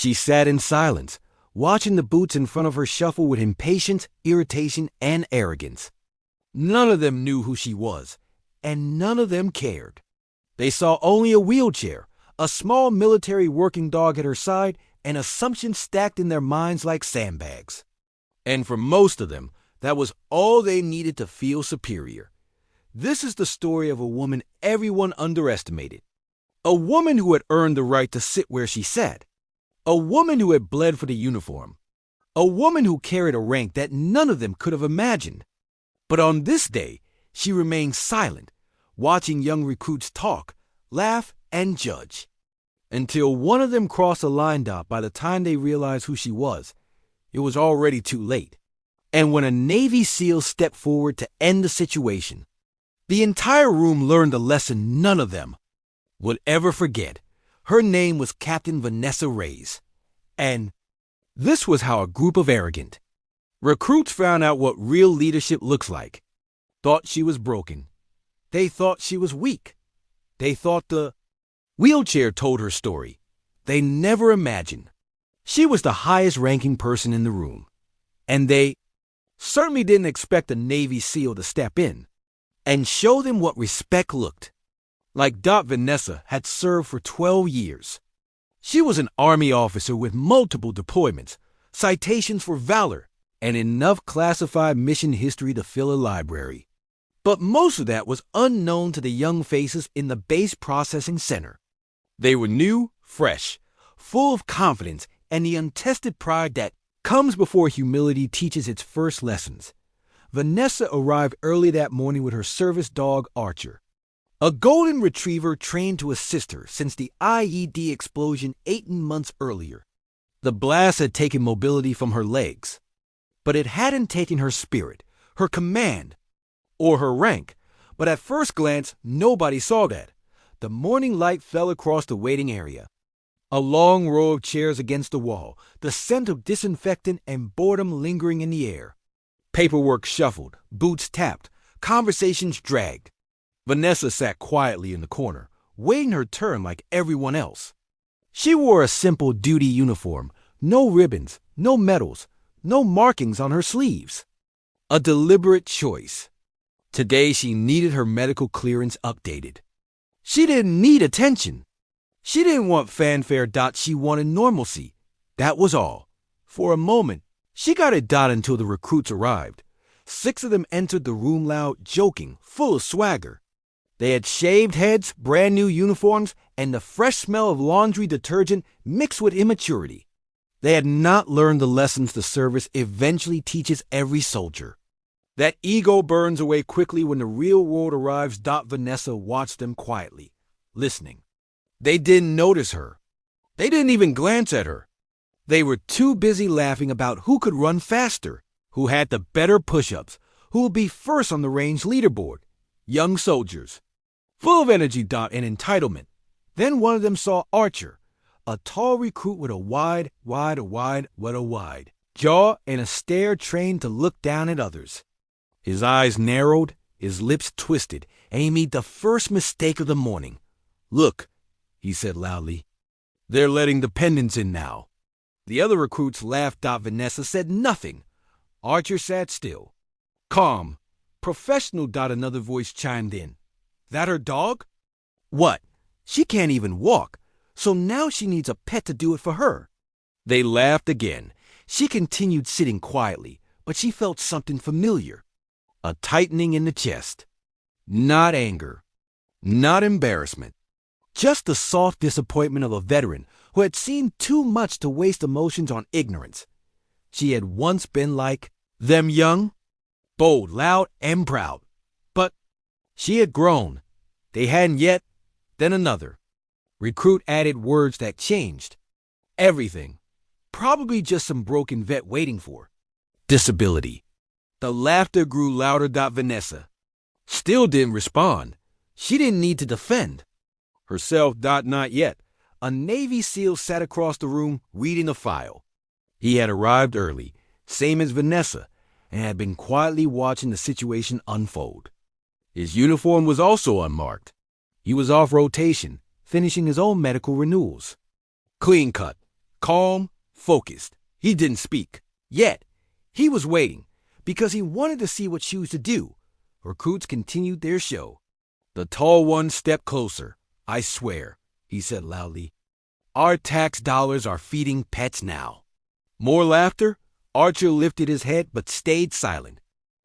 She sat in silence, watching the boots in front of her shuffle with impatience, irritation, and arrogance. None of them knew who she was, and none of them cared. They saw only a wheelchair, a small military working dog at her side, and assumptions stacked in their minds like sandbags. And for most of them, that was all they needed to feel superior. This is the story of a woman everyone underestimated. A woman who had earned the right to sit where she sat. A woman who had bled for the uniform. A woman who carried a rank that none of them could have imagined. But on this day, she remained silent, watching young recruits talk, laugh, and judge. Until one of them crossed a line dot. By the time they realized who she was, it was already too late. And when a Navy SEAL stepped forward to end the situation, the entire room learned a lesson none of them would ever forget. Her name was Captain Vanessa Reyes. And this was how a group of arrogant recruits found out what real leadership looks like. Thought she was broken. They thought she was weak. They thought the wheelchair told her story. They never imagined she was the highest ranking person in the room. And they certainly didn't expect a Navy SEAL to step in and show them what respect looked like. Vanessa had served for 12 years. She was an Army officer with multiple deployments, citations for valor, and enough classified mission history to fill a library. But most of that was unknown to the young faces in the base processing center. They were new, fresh, full of confidence and the untested pride that comes before humility teaches its first lessons. Vanessa arrived early that morning with her service dog, Archer, a golden retriever trained to assist her since the IED explosion 18 months earlier. The blast had taken mobility from her legs, but it hadn't taken her spirit, her command, or her rank. But at first glance, nobody saw that. The morning light fell across the waiting area. A long row of chairs against the wall, the scent of disinfectant and boredom lingering in the air. Paperwork shuffled, boots tapped, conversations dragged. Vanessa sat quietly in the corner, waiting her turn like everyone else. She wore a simple duty uniform, no ribbons, no medals, no markings on her sleeves. A deliberate choice. Today she needed her medical clearance updated. She didn't need attention. She didn't want fanfare. She wanted normalcy. That was all. For a moment, she got it until the recruits arrived. 6 of them entered the room loud, joking, full of swagger. They had shaved heads, brand new uniforms, and the fresh smell of laundry detergent mixed with immaturity. They had not learned the lessons the service eventually teaches every soldier. That ego burns away quickly when the real world arrives. Vanessa watched them quietly, listening. They didn't notice her. They didn't even glance at her. They were too busy laughing about who could run faster, who had the better push-ups, who would be first on the range leaderboard. Young soldiers, full of energy and entitlement. Then one of them saw Archer, a tall recruit with a wide jaw and a stare trained to look down at others. His eyes narrowed, his lips twisted, and he made the first mistake of the morning. "Look," he said loudly. "They're letting dependents in now." The other recruits laughed. Vanessa said nothing. Archer sat still, calm, professional. Another voice chimed in. "That her dog?" "What? She can't even walk, so now she needs a pet to do it for her." They laughed again. She continued sitting quietly, but she felt something familiar. A tightening in the chest. Not anger. Not embarrassment. Just the soft disappointment of a veteran who had seen too much to waste emotions on ignorance. She had once been like them, young, bold, loud, and proud. But she had grown. They hadn't yet. Then another recruit added words that changed everything. Probably just some broken vet waiting for disability. The laughter grew louder. Vanessa still didn't respond. She didn't need to defend herself. Not yet. A Navy SEAL sat across the room reading a file. He had arrived early, same as Vanessa, and had been quietly watching the situation unfold. His uniform was also unmarked. He was off rotation, finishing his own medical renewals. Clean cut, calm, focused. He didn't speak. Yet, he was waiting, because he wanted to see what she was to do. Recruits continued their show. The tall one stepped closer. "I swear," he said loudly. "Our tax dollars are feeding pets now." More laughter. Archer lifted his head but stayed silent.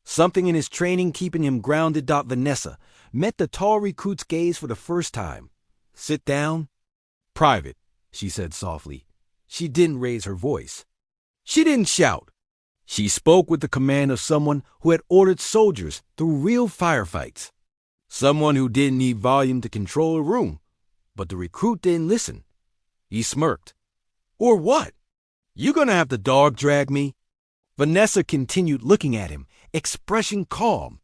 Something in his training keeping him grounded. Vanessa met the tall recruit's gaze for the first time. "Sit down." "Private," she said softly. She didn't raise her voice. She didn't shout. She spoke with the command of someone who had ordered soldiers through real firefights. Someone who didn't need volume to control a room. But the recruit didn't listen. He smirked. "Or what? You gonna have the dog drag me?" Vanessa continued looking at him, expression calm.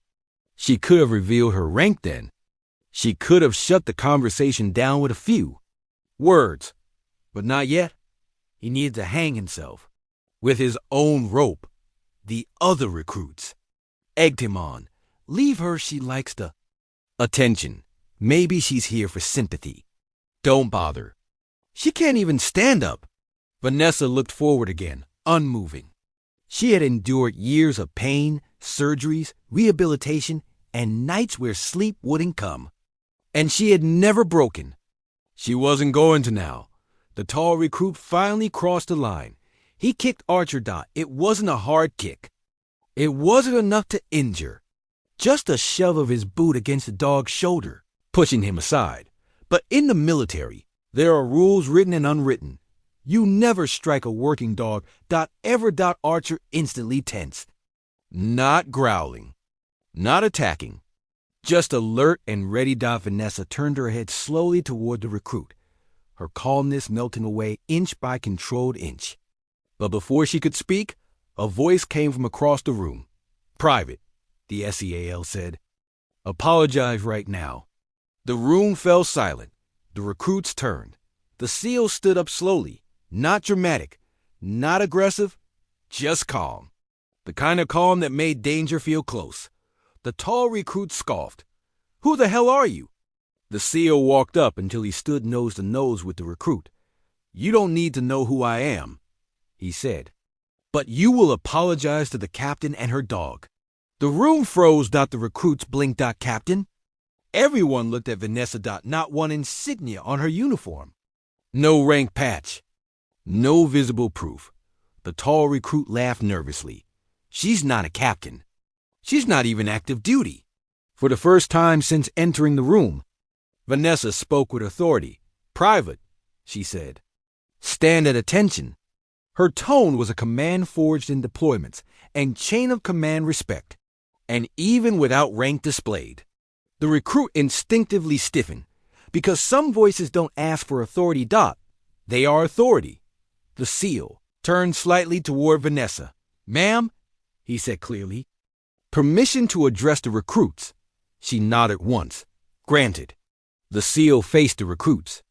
She could have revealed her rank then. She could have shut the conversation down with a few words. But not yet. He needed to hang himself with his own rope. The other recruits egged him on. "Leave her, she likes the attention. Maybe she's here for sympathy. Don't bother. She can't even stand up." Vanessa looked forward again, unmoving. She had endured years of pain, surgeries, rehabilitation, and nights where sleep wouldn't come. And she had never broken. She wasn't going to now. The tall recruit finally crossed the line. He kicked Archer. It wasn't a hard kick. It wasn't enough to injure. Just a shove of his boot against the dog's shoulder, pushing him aside. But in the military, there are rules written and unwritten. You never strike a working dog. Ever. Archer instantly tensed. Not growling. Not attacking. Just alert and ready. Vanessa turned her head slowly toward the recruit, her calmness melting away inch by controlled inch. But before she could speak, a voice came from across the room. "Private," the SEAL said. "Apologize right now." The room fell silent. The recruits turned. The SEAL stood up slowly, not dramatic, not aggressive, just calm. The kind of calm that made danger feel close. The tall recruit scoffed. "Who the hell are you?" The SEAL walked up until he stood nose to nose with the recruit. "You don't need to know who I am," he said. "But you will apologize to the captain and her dog." The room froze. The recruits blinked. "Captain?" Everyone looked at Vanessa. Not one insignia on her uniform. No rank patch. No visible proof. The tall recruit laughed nervously. "She's not a captain. She's not even active duty." For the first time since entering the room, Vanessa spoke with authority. "Private," she said. "Stand at attention." Her tone was a command forged in deployments and chain of command respect, and even without rank displayed. The recruit instinctively stiffened, because some voices don't ask for authority. They are authority. The SEAL turned slightly toward Vanessa. "Ma'am," he said clearly. "Permission to address the recruits." She nodded once. "Granted." The SEAL faced the recruits.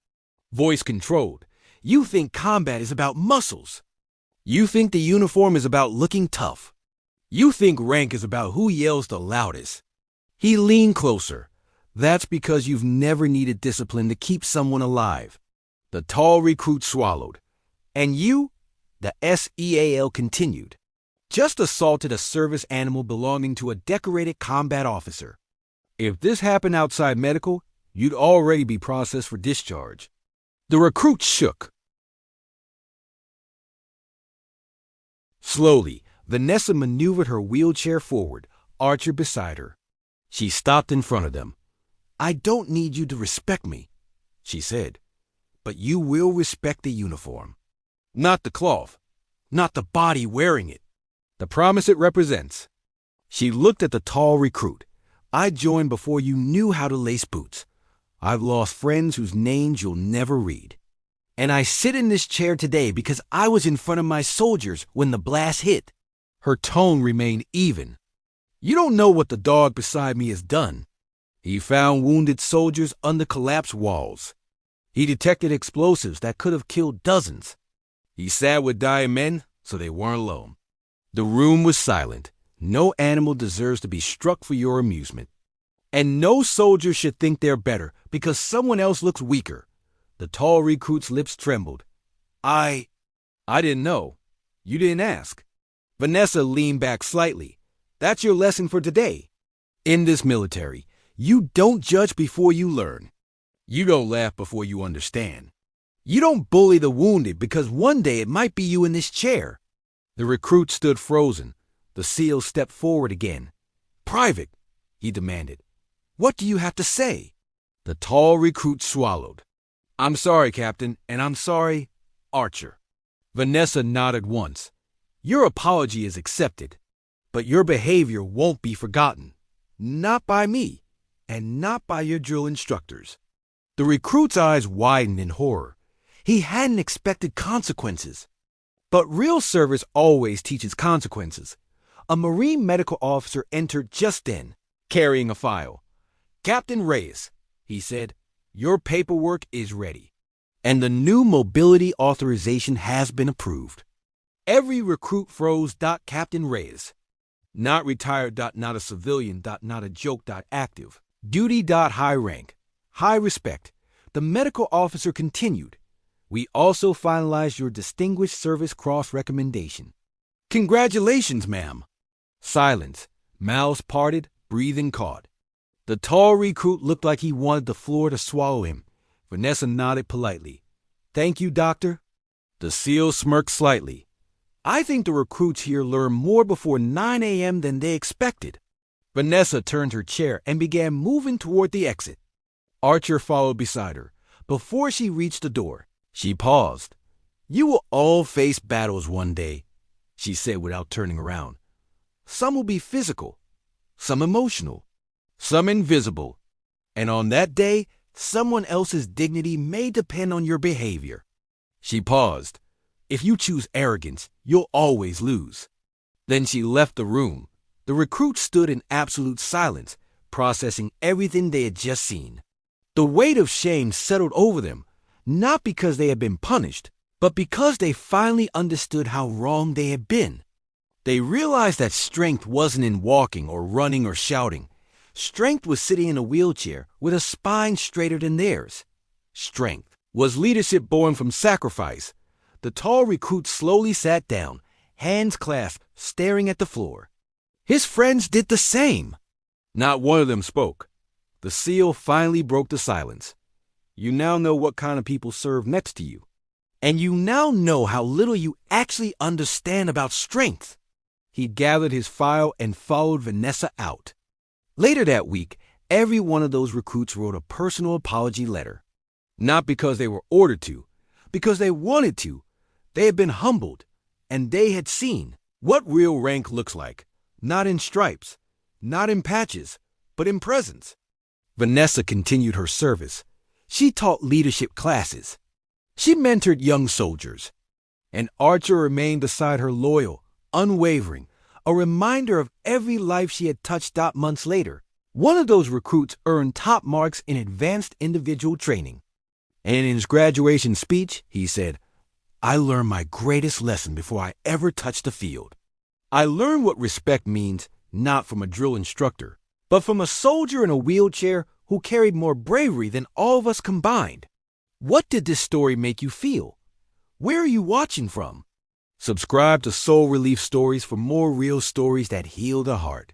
Voice controlled. "You think combat is about muscles. You think the uniform is about looking tough. You think rank is about who yells the loudest." He leaned closer. "That's because you've never needed discipline to keep someone alive." The tall recruit swallowed. "And you?" the SEAL continued. "Just assaulted a service animal belonging to a decorated combat officer. If this happened outside medical, you'd already be processed for discharge." The recruit shook. Slowly, Vanessa maneuvered her wheelchair forward, Archer beside her. She stopped in front of them. "I don't need you to respect me," she said, "but you will respect the uniform. Not the cloth, not the body wearing it, the promise it represents." She looked at the tall recruit. "I joined before you knew how to lace boots. I've lost friends whose names you'll never read. And I sit in this chair today because I was in front of my soldiers when the blast hit." Her tone remained even. "You don't know what the dog beside me has done. He found wounded soldiers under collapsed walls. He detected explosives that could have killed dozens. He sat with dying men so they weren't alone." The room was silent. No animal deserves to be struck for your amusement. And no soldier should think they're better because someone else looks weaker. The tall recruit's lips trembled. I I didn't know. You didn't ask. Vanessa leaned back slightly. That's your lesson for today. In this military, you don't judge before you learn. You don't laugh before you understand. You don't bully the wounded because one day it might be you in this chair. The recruit stood frozen. The SEAL stepped forward again. Private, he demanded. What do you have to say? The tall recruit swallowed. I'm sorry, Captain, and I'm sorry, Archer. Vanessa nodded once. Your apology is accepted, but your behavior won't be forgotten. Not by me, and not by your drill instructors. The recruit's eyes widened in horror. He hadn't expected consequences. But real service always teaches consequences. A Marine medical officer entered just then, carrying a file. Captain Reyes, he said, your paperwork is ready, and the new mobility authorization has been approved. Every recruit froze. Captain Reyes. Not retired. Not a civilian. Not a joke. Active. Duty. High rank. High respect. The medical officer continued. We also finalized your Distinguished Service Cross recommendation. Congratulations, ma'am. Silence. Mouths parted, breathing caught. The tall recruit looked like he wanted the floor to swallow him. Vanessa nodded politely. Thank you, doctor. The SEAL smirked slightly. I think the recruits here learn more before 9 a.m. than they expected. Vanessa turned her chair and began moving toward the exit. Archer followed beside her. Before she reached the door, she paused. You will all face battles one day, she said without turning around. Some will be physical, some emotional, some invisible. And on that day, someone else's dignity may depend on your behavior. She paused. If you choose arrogance, you'll always lose. Then she left the room. The recruits stood in absolute silence, processing everything they had just seen. The weight of shame settled over them, not because they had been punished, but because they finally understood how wrong they had been. They realized that strength wasn't in walking or running or shouting. Strength was sitting in a wheelchair with a spine straighter than theirs. Strength was leadership born from sacrifice. The tall recruit slowly sat down, hands clasped, staring at the floor. His friends did the same. Not one of them spoke. The SEAL finally broke the silence. You now know what kind of people serve next to you. And you now know how little you actually understand about strength. He gathered his file and followed Vanessa out. Later that week, every one of those recruits wrote a personal apology letter. Not because they were ordered to, because they wanted to. They had been humbled, and they had seen what real rank looks like, not in stripes, not in patches, but in presence. Vanessa continued her service. She taught leadership classes. She mentored young soldiers. And Archer remained beside her loyal, unwavering, a reminder of every life she had touched. Months later, one of those recruits earned top marks in advanced individual training. And in his graduation speech, he said, I learned my greatest lesson before I ever touched the field. I learned what respect means not from a drill instructor, but from a soldier in a wheelchair who carried more bravery than all of us combined. What did this story make you feel? Where are you watching from? Subscribe to Soul Relief Stories for more real stories that heal the heart.